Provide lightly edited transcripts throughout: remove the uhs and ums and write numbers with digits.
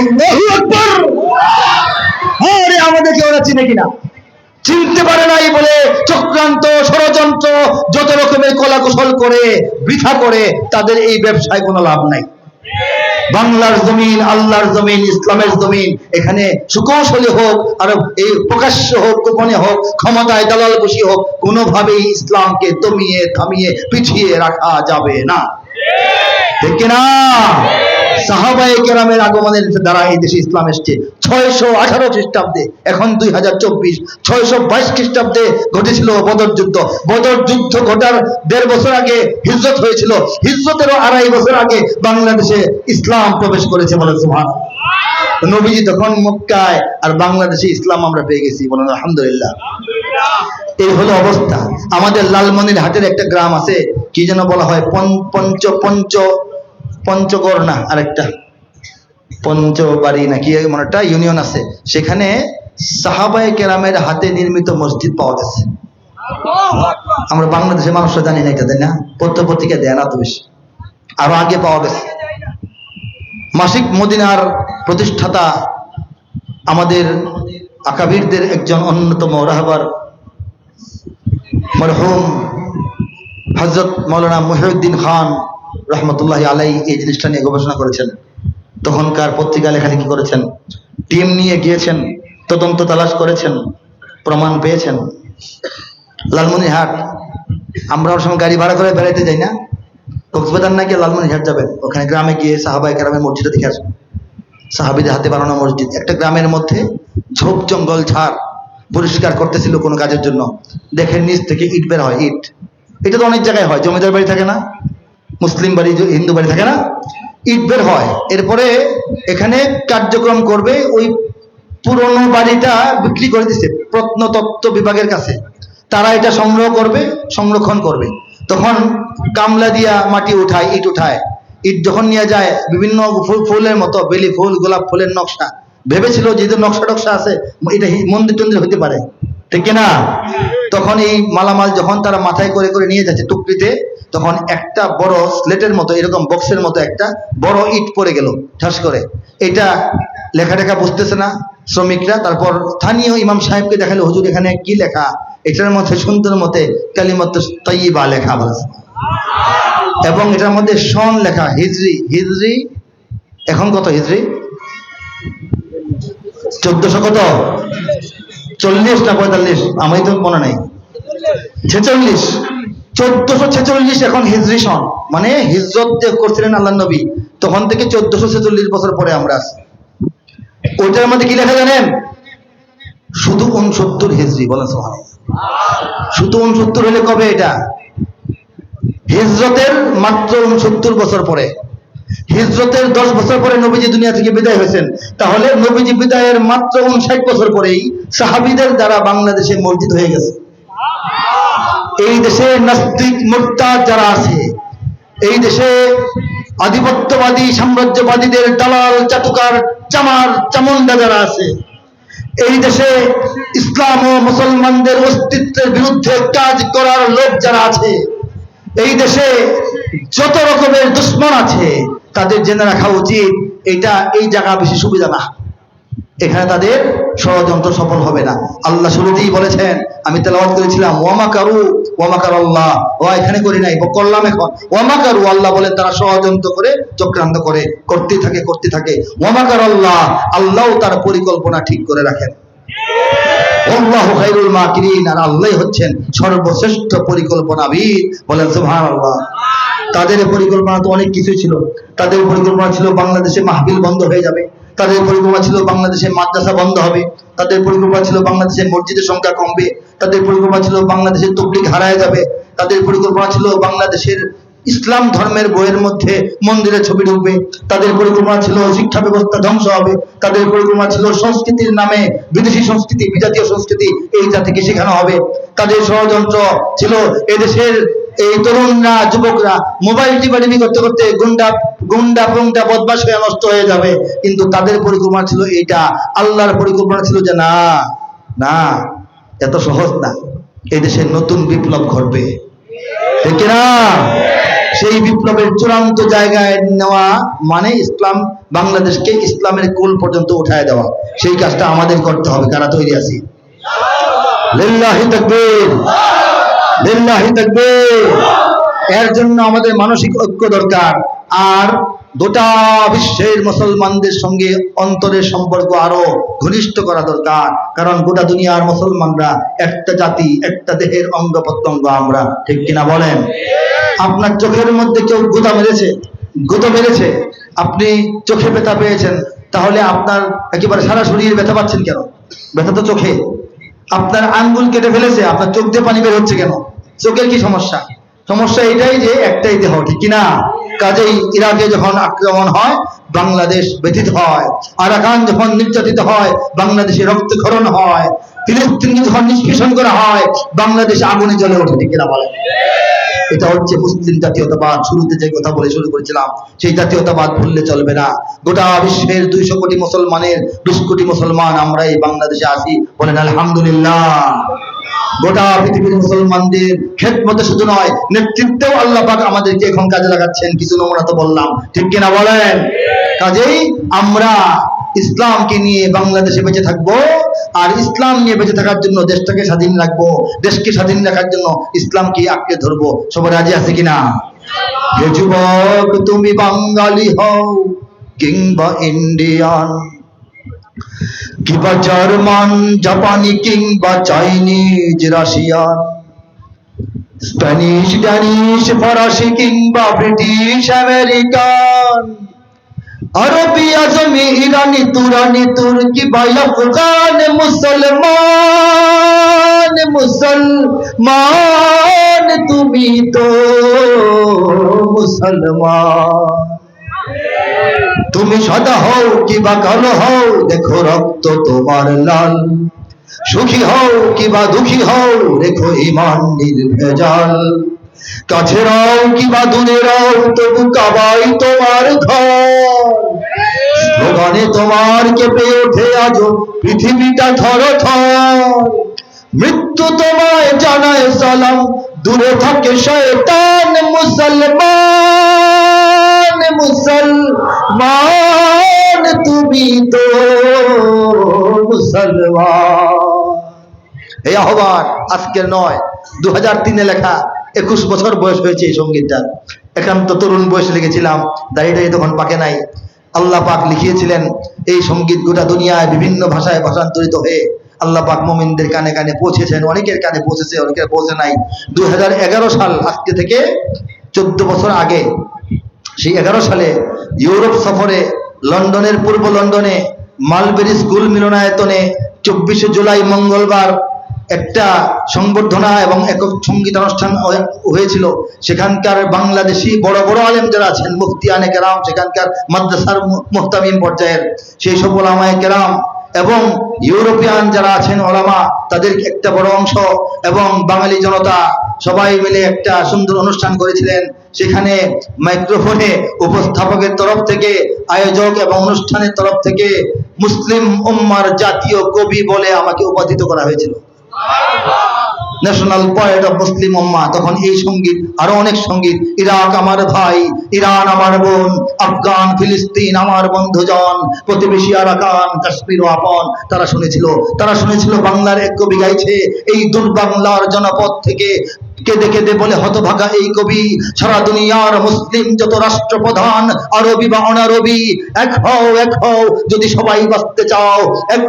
আল্লাহু আকবার। আরে আমাদেরকে ওরা চিনে কিনা? চিনতে পারে নাই বলে চক্রান্ত, ষড়যন্ত্র, যত রকমের কলাকুশল করে বৃথা করে তাদের এই ব্যবসায় কোনো লাভ নাই। বাংলার জমিন আল্লাহর জমিন, ইসলামের জমিন, এখানে সুকৌশলী হোক আর এই প্রকাশ্য হোক গোপনে হোক, ক্ষমতায় দালাল বসি হোক, কোনোভাবেই ইসলামকে দমিয়ে থামিয়ে পিছিয়ে রাখা যাবে না। ঠিক না? সাহাবায়ে কেরামের আগমনের দ্বারা এই দেশে ইসলাম এসেছে 618 খ্রিস্টাব্দে, এখন 2024। 622 খ্রিস্টাব্দে ঘটেছিল বদর যুদ্ধ। বদর যুদ্ধ ঘটার 1.5 বছর আগে হিজরত হয়েছিল। হিজরতেরও 2.5 বছর আগে বাংলাদেশে ইসলাম প্রবেশ করেছে। বলেন সুবহানাল্লাহ। নবীজি তখন মক্কায়, আর বাংলাদেশে ইসলাম আমরা পেয়ে গেছি। বলেন আলহামদুলিল্লাহ। এই হলো অবস্থা। আমাদের লালমনিরহাটের একটা গ্রাম আছে, কি যেন বলা হয়, পঞ্চগড় না, আরেকটা পঞ্চবাড়ি না কি এমন একটা ইউনিয়ন আছে। সেখানে সাহাবায়ে কেরামের হাতে নির্মিত মসজিদ পাওয়া গেছে। আমরা বাংলাদেশের মানুষরা জানি না এটা, তাই না? পত্রিকা দেয় না তো বেশি, আরো আগে পাওয়া গেছে। মাসিক মদিনার প্রতিষ্ঠাতা আমাদের আকাবিরদের একজন অন্যতম রাহবার মরহুম হযরত মাওলানা মুহিউদ্দিন খান রহমতুল্লাহ আলাইহি এই জিনিসটা নিয়ে গবেষণা করেছেন। তখনকার পত্রিকা লেখালেখি করেছেন, টিম নিয়ে গিয়েছেন, তদন্ত তালাশ করেছেন, প্রমাণ পেয়েছেন। লালমনিরহাট, আমরা ওর সময় গাড়ি ভাড়া করে বেড়াইতে যাই না, কক্সবাজার না গিয়ে লালমনিরহাট যাবেন, ওখানে গ্রামে গিয়ে সাহাবায়ে কেরামের মসজিদটা দেখে আসবেন। সাহাবীদের হাতে বানানো মসজিদ, একটা গ্রামের মধ্যে ঝোপ জঙ্গল ঝাড় পরিষ্কার করতেছিল কোনো কাজের জন্য, দেখেন নিচ থেকে ইট বের হয়। ইট, এটা তো অনেক জায়গায় হয়, জমিদার বাড়ি থাকে না, মুসলিম বাড়ি, হিন্দু বাড়ি থাকে না, ইট বের হয়। এরপরে এখানে কার্যক্রম করবে, ওই পুরনো বাড়িটা বিক্রি করে দিচ্ছে প্রত্নতত্ত্ব বিভাগের কাছে। তারা এটা সংগ্রহ করবে, সংরক্ষণ করবে। তখন কামলা দিয়া মাটি উঠায়, ইট উঠায়। ইট যখন নিয়ে যায়, বিভিন্ন ফুলের মতো, বেলি ফুল, গোলাপ ফুলের নকশা, ভেবেছিল যেহেতু নকশা টকশা আছে এটা মন্দির টন্দির হতে পারে, ঠিক না? তখন এই মালামাল যখন তারা মাথায় করে করে নিয়ে যাচ্ছে টুকরিতে, তখন একটা বড় স্লেটের মতো, এরকম বক্সের মতো একটা বড় ইট পড়ে গেল ঠাস করে। এটা লেখাটেখা বুঝতেছে না শ্রমিকরা। তারপর স্থানীয় ইমাম সাহেবকে দেখালো, হুজুর এখানে কি লেখা? এটার মধ্যে সুন্দর মতে কালিমাতুত তাইয়্যিবা লেখা আছে, এবং এটার মধ্যে সন লেখা, হিজরি এখন কত? হিজরি 1400 কত? 40 না 45, আমি তো মনে নাই, 46, 1446 এখন হিজরি সন, মানে হিজরত যে করছিলেন আল্লাহ নবী তখন থেকে 1446 বছর পরে আমরা আছি। ওইটার মধ্যে কি লেখা জানেন? শুধু 69 হিজরি। বলেন সুবহানাল্লাহ। শুধু 69 হলে কবে? এটা হিজরতের মাত্র 69 বছর পরে, হিজরতের 10 বছর পরে নবীজি দুনিয়া থেকে বিদায় হয়েছেন। তাহলে নবীজি বিদায়ের মাত্র 59 বছর পরেই সাহাবীদের দ্বারা বাংলাদেশে মসজিদ হয়ে গেছে। এই দেশে নাস্তিক মুরতাদ যারা আছে, এই দেশে আধিপত্যবাদী সাম্রাজ্যবাদীদের দালাল চাটুকার চামার চামুন্ডা যারা আছে, এই দেশে ইসলাম ও মুসলমানদের অস্তিত্বের বিরুদ্ধে কাজ করার লোক যারা আছে, এই দেশে যত রকমের দুশ্মন আছে, তাদের জেনে রাখা উচিত এটা এই জায়গা বেশি সুবিধা না, এখানে তাদের ষড়যন্ত্র সফল হবে না। আল্লাহ শুরুতেই বলেছেন, আমি তেলাওয়াত করেছিলাম, ওয়ামাকারু ওয়ামাকারাল্লাহ, ও এখানে করি নাই, করলাম এখন। ওয়ামাকারু, আল্লাহ বলেন তারা ষড়যন্ত্র করে, চক্রান্ত করে, করতে থাকে। ওয়ামাকারাল্লাহ, আল্লাহ তার পরিকল্পনা ঠিক করে রাখেন। আল্লাহু খায়রুল মাকিরিন, আর আল্লাহই হচ্ছেন সর্বশ্রেষ্ঠ পরিকল্পনাবিদ। বলেন সুবহানাল্লাহ। তাদের পরিকল্পনা তো অনেক কিছু ছিল। তাদের পরিকল্পনা ছিল বাংলাদেশে মাহফিল বন্ধ হয়ে যাবে, তাদের পরিকল্পনা ছিল বাংলাদেশে মাদ্রাসা বন্ধ হবে, তাদের পরিকল্পনা ছিল বাংলাদেশে মসজিদের সংখ্যা কমবে, তাদের পরিকল্পনা ছিল বাংলাদেশের তাবলীগ হারায় যাবে, তাদের পরিকল্পনা ছিল বাংলাদেশের ইসলাম ধর্মের বইয়ের মধ্যে মন্দিরের ছবি ঢুকবে, তাদের পরিকল্পনা ছিল শিক্ষা ব্যবস্থা ধ্বংস হবে, তাদের পরিকল্পনা ছিল সংস্কৃতির নামে বিদেশি সংস্কৃতি, বিজাতীয় সংস্কৃতি এই জাতিকে শেখানো হবে, তাদের ষড়যন্ত্র ছিল এদেশের এই তরুণরা, যুবকরা মোবাইল টিপাটিপি করতে করতে গুন্ডা বদমাশ হয়ে নষ্ট হয়ে যাবে। কিন্তু তাদের পরিকল্পনা ছিল এইটা। আল্লাহর পরিকল্পনা ছিল যে না, এত সহজ না, এই দেশে নতুন বিপ্লব ঘটবে, ঠিক না? সেই বিপ্লবের চূড়ান্ত জায়গায় নেওয়া মানে ইসলাম, বাংলাদেশকে ইসলামের কোল পর্যন্ত উঠায় দেওয়া। সেই কাজটা আমাদের করতে হবে। কারা তৈরি আছি? লিল্লাহি তাকবীর, লিল্লাহি তাকবীর। এর জন্য আমাদের মানসিক ঐক্য দরকার। আর গোটা বিশ্বের মুসলমানদের সঙ্গে অন্তরের সম্পর্ক আরো ঘনিষ্ঠ করা দরকার। কারণ গোটা দুনিয়ার মুসলমানরা একটা জাতি, একটা দেহের অঙ্গ প্রত্যঙ্গ আমরা, ঠিক কিনা বলেন? আপনার চোখের মধ্যে কেউ গুঁতো মেরেছে, আপনি চোখে ব্যথা পেয়েছেন, তাহলে আপনার একেবারে সারা শরীরে ব্যথা পাচ্ছেন কেন? ব্যথা তো চোখে। আপনার আঙ্গুল কেটে ফেলেছে, আপনার চোখ দিয়ে পানি বের হচ্ছে কেন? চোখের কি সমস্যা? সমস্যা এটাই যে একটাই দেহ, ঠিক কিনা? কাজেই ইরাকে যখন আক্রমণ হয় বাংলাদেশ ব্যথিত হয়, আরাকান যখন নির্যাতিত হয় বাংলাদেশে রক্তক্ষরণ হয়, ফিলিস্তিনকে যখন নিষ্পেষণ করা হয় বাংলাদেশ আগুনে জ্বলে ওঠে, ঠিক কিনা বলেন? এটা হচ্ছে মুসলিম জাতীয়তাবাদ। শুরুতে যে কথা বলে শুরু করেছিলাম, সেই জাতীয়তাবাদ ভুললে চলবে না। গোটা বিশ্বের 200 কোটি মুসলমানের 20 কোটি মুসলমান আমরা এই বাংলাদেশে আছি, বলেন আলহামদুলিল্লাহ। গোটা পৃথিবীর মুসলমানদের খেদমতে শুধু নয়, নেতৃত্বেও আল্লাহ পাক আমাদেরকে এখন কাজে লাগাচ্ছেন। কিছু নমুনা তো বললাম, ঠিক কিনা বলেন? কাজেই আমরা ইসলামকে নিয়ে বাংলাদেশে বেঁচে থাকবো, আর ইসলাম নিয়ে বেঁচে থাকার জন্য দেশটাকে স্বাধীন রাখবো। দেশকে স্বাধীন রাখার জন্য ইসলামকে আঁকড়ে ধরবো। সবাই রাজি আছে কিনা? হে যুবক, তুমি বাঙালি হও কিংবা ইন্ডিয়ান, কিংবা জার্মান, জাপানি, কিংবা চাইনিজ, রাশিয়ান, স্প্যানিশ, ড্যানিশ, ফরাসি, কিংবা ব্রিটিশ, আমেরিকান, আরবি, আজমি, ইরানি, তুরানি, তুর্কি বা আফগান, মুসলমান, তুমি তো মুসলমান। তুমি সাদা হও কিবা কালো হও, দেখো রক্ত তোমার লাল, সুখী হও কিবা দুঃখী হও, রেখো ঈমান নির্ভেজাল, কাছে রাও কিবা দূরে রাও, তবু কাবাই তোমার ঘর, স্লোগানে তোমার কেঁপে ওঠে আজ পৃথিবীটা থরথর, মৃত্যু তোমায় জানায় সালাম, দূরে থাকে শয়তান, মুসলমান, মুসলমান, তুমি তো মুসলমান। এই আহ্বান আজকের নয়, 2003-এ লেখা। 21 বছর বয়স হয়েছে এই সঙ্গীতটা। একান্ত তরুণ বয়সে লিখেছিলাম, দাঁড়িয়ে তখন পাকে নাই। আল্লাহ পাক লিখিয়েছিলেন এই সঙ্গীত গোটা দুনিয়ায় বিভিন্ন ভাষায় ভাষান্তরিত হয়ে আল্লাহ পাক মুমিনদের কানে কানে পৌঁছেছেন। অনেকের কানে পৌঁছেছে, অনেকের পৌঁছে নাই। 2011 সাল, আজকে থেকে 14 বছর আগে, সেই 11 সালে ইউরোপ সফরে লন্ডনের পূর্ব লন্ডনে মালবেরি স্কুল মিলনায়তনে 24শে জুলাই মঙ্গলবার একটা সংবর্ধনা এবং একক সঙ্গীতানুষ্ঠান হয়েছিল। সেখানকার বাংলাদেশি বড় বড় আলেম যারা আছেন, মুফতিয়ানে কেরাম, সেখানকার মাদ্রাসার মুহতামিম পর্যায়ের সেই সব ওলামায়ে কেরাম এবং ইউরোপিয়ান যারা আছেন ওলামা, তাদের একটা বড় অংশ এবং বাঙালি জনতা সবাই মিলে একটা সুন্দর অনুষ্ঠান করেছিলেন। সেখানে মাইক্রোফোনে উপস্থাপকের তরফ থেকে, আয়োজক এবং অনুষ্ঠানের তরফ থেকে মুসলিম উম্মার জাতীয় কবি বলে আমাকে উপাধিত করা হয়েছিল, ন্যাশনাল পয়েট অফ মুসলিম উম্মাহ। তখন এই সঙ্গীত, আরো অনেক সঙ্গীত, ইরাক আমার ভাই, ইরান আমার বোন, আফগান, ফিলিস্তিন আমার বন্ধুজন, প্রতিবেশী আরাকান, কাশ্মীর ও আপন, তারা শুনেছিল বাংলার এক কবি গাইছে, এই দুর্বাংলার জনপদ থেকে কেঁদে কেঁদে বলে হতভাগা এই কবি, সারা দুনিয়ার মুসলিম যত রাষ্ট্রপ্রধান, আরবি বা অনারবি, এক হও যদি সবাই বাঁচতে চাও, এক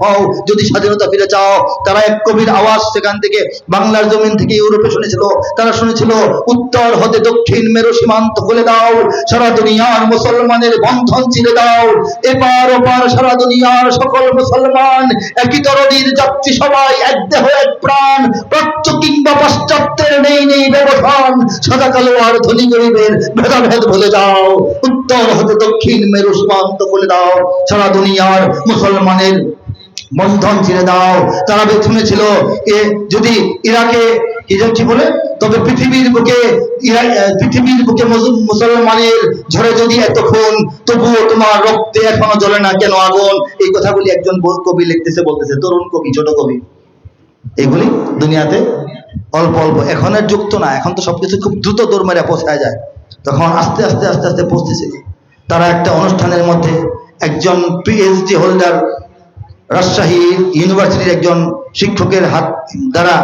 হও যদি স্বাধীনতা ফিরে চাও। তারা এক কবির আওয়াজ সেখান থেকে বাংলার জমিন থেকে ইউরোপে শুনেছিল। তারা শুনেছিল উত্তর হতে দক্ষিণ মেরু সীমান্ত খুলে দাও, সারা দুনিয়ার মুসলমানের বন্ধন ছিঁড়ে দাও, এপার ওপার সারা দুনিয়ার সকল মুসলমান একই তরদীর যাত্রী, সবাই এক দেহ এক প্রাণ, প্রাচ্য কিংবা পাশ্চাত্যের নেই ব্যবধান, সাদা কালো আর ধনী গরিবের ভেদাভেদ ভুলে যাও, উত্তর হতে দক্ষিণ মেরু সীমান্ত খুলে দাও, সারা দুনিয়ার মুসলমানের বন্ধন ছিঁড়ে দাও। তারা শুনেছিল এ যদি ইরাকে কি বলে, তবে পৃথিবীর বুকে মুসলমানের ঝরে যদি এত খুন, তবুও তোমার রক্তে এখনো জ্বলে না কেন আগুন। এই কথাগুলি একজন কবি লিখতেছে, বলতেছে, তরুণ কবি, ছোট কবি। এগুলি দুনিয়াতে অল্প অল্প, এখনের যুগ তো না, এখন তো সবকিছু খুব দ্রুত দৌড় মেরে পৌঁছায় যায়। তখন আস্তে আস্তে আস্তে আস্তে পৌঁছেছিল। তারা একটা অনুষ্ঠানের মধ্যে একজন পিএইচডি হোল্ডার রাজশাহী ইউনিভার্সিটির একজন শিক্ষকের হাত দ্বারা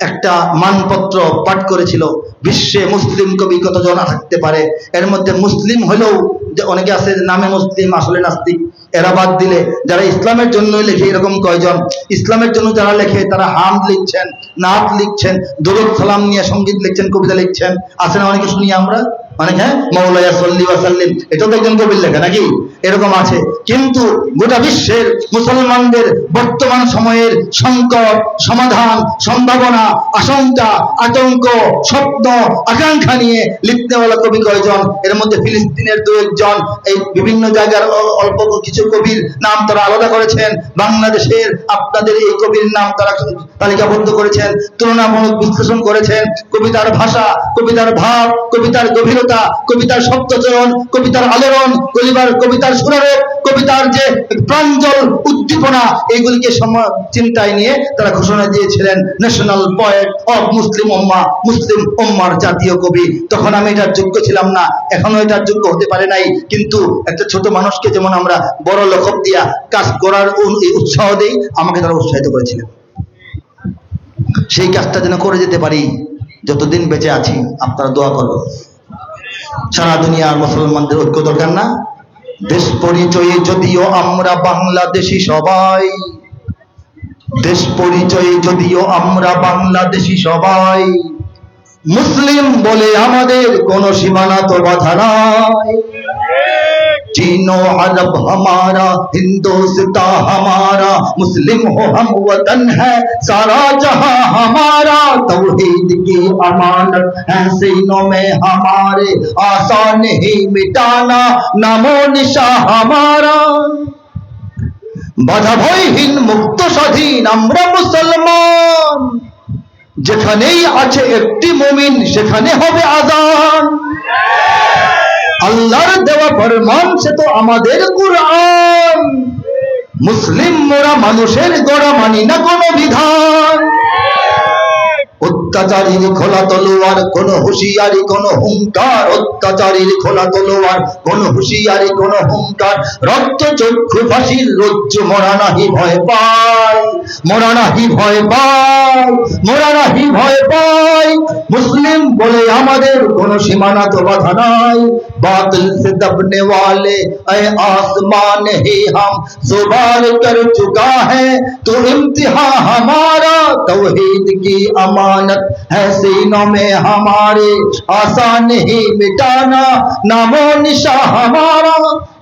একটা মানপত্র পাঠ করেছিল। বিশ্বে মুসলিম কবি কতজন থাকতে পারে, এর মধ্যে মুসলিম হলেও যে অনেকে আছে নামে মুসলিম আসলে নাস্তিক, এরা বাদ দিলে যারা ইসলামের জন্য লেখে এরকম কয়জন। ইসলামের জন্য যারা লেখে তারা হামদ লিখছেন, নাত লিখছেন, দরুদ সালাম নিয়ে সঙ্গীত লিখছেন, কবিতা লিখছেন। আছে না অনেকে, শুনি আমরা অনেক, হ্যাঁ, মাওলায়া সাল্লি ওয়া সাল্লিম, এটাও তো একজন কবির লেখা নাকি, এরকম আছে। কিন্তু গোটা বিশ্বের মুসলমানদের বর্তমান সময়ের সংকট, সমাধান, সম্ভাবনা, আশঙ্কা, আতঙ্ক, স্বপ্ন, আকাঙ্ক্ষা নিয়ে লিখতেওয়ালা কবি কয়জন? এর মধ্যে ফিলিস্তিনের দু একজন, এই বিভিন্ন জায়গার অল্প কিছু কবির নাম তারা আলাদা করেছেন। বাংলাদেশের আপনাদের এই কবির নাম তারা তালিকাবদ্ধ করেছেন, তুলনামূলক বিশ্লেষণ করেছেন। কবিতার ভাষা, কবিতার ভাব, কবিতার গভীরতা, কবিতার শব্দচয়ন, কবিতার আলোড়ন, কবিতার সুরারোপ, কবিতার যে প্রাঞ্জল উদ্দীপনা, এইগুলিকে চিন্তায় নিয়ে তারা ঘোষণা দিয়েছিলেন ন্যাশনাল পোয়েট অফ মুসলিম উম্মাহ, মুসলিম উম্মার জাতীয় কবি। তখন আমি এটার যোগ্য ছিলাম না, এখনো এটার যোগ্য হতে পারে নাই। কিন্তু একটা ছোট মানুষকে যেমন আমরা বড় লকব দিয়া কাজ করার উৎসাহ দেই, আমাকে তারা উৎসাহিত করেছিলেন। সেই কাজটা যেন করে যেতে পারি, যতদিন বেঁচে আছি আপনারা দোয়া করবেন। সারা দুনিয়ার মুসলমানদের ঐক্য দরকার না? দেশ পরিচয়ে যদিও আমরা বাংলাদেশি সবাই, দেশ পরিচয়ে যদিও আমরা বাংলাদেশি সবাই, মুসলিম বলে আমাদের কোনো সীমানা তো বাধা নাই। चीनो अरब हमारा, हिंदुस्तान हमारा, मुस्लिम हो हम वतन है सारा जहां हमारा। तौहीद की अमानत है सीनों में हमारे, आसान ही मिटाना नामो निशा हमारा। বাধা ভয়হীন মুক্ত স্বাধীন আমরা মুসলমান, যেখানেই আছে একটি মুমিন সেখানে হবে আযান। আল্লাহর দেওয়া ফরমান সে তো আমাদের কুরআন, মুসলিম মোরা মানুষের গড়া মানি না কোনো বিধান। অত্যাচারীর খোলা তলোয়ার, কোন হুঁশিয়ারি কোন হুঙ্কার, অত্যাচারীর খোলা তলোয়ার, কোন হুঁশিয়ারি কোন হুঙ্কার। রক্ত চক্ষু ফাঁসির রজ্জু মোরা নাহি ভয় পাই, মোরা নাহি ভয় পাই, মোরা নাহি ভয় পাই। মুসলিম বলে আমাদের কোন সীমানা তো বাধা নাই। बातिल से दबने वाले ऐ आसमान ही हम जुबार कर चुका है तो इम्तिहान हमारा। तौहीद की अमानत है सीनों में हमारे, आसान ही मिटाना नामो निशा हमारा।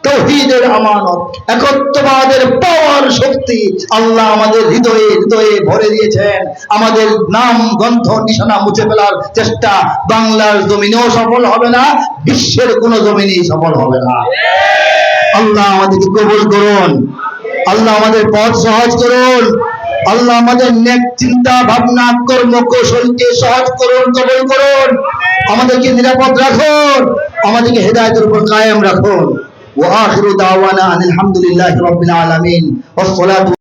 তৌহিদের আমানত, একত্ববাদের পাওয়ার শক্তি আল্লাহ আমাদের হৃদয়ে হৃদয়ে ভরে দিয়েছেন। আমাদের নাম গ্রন্থ নিশানা মুছে ফেলার চেষ্টা বাংলার জমিনেও সফল হবে না, বিশ্বের কোন জমিনেই সফল হবে না। আল্লাহ আমাদেরকে কবুল করুন, আল্লাহ আমাদের পথ সহজ করুন, আল্লাহ আমাদের নেক চিন্তা ভাবনা কর্ম কৌশলকে সহজ করুন, কবুল করুন। আমাদেরকে নিরাপদ রাখুন, আমাদেরকে হেদায়েতের উপর কায়েম রাখুন। وآخر دعوانا أن الحمد لله رب العالمين والصلاة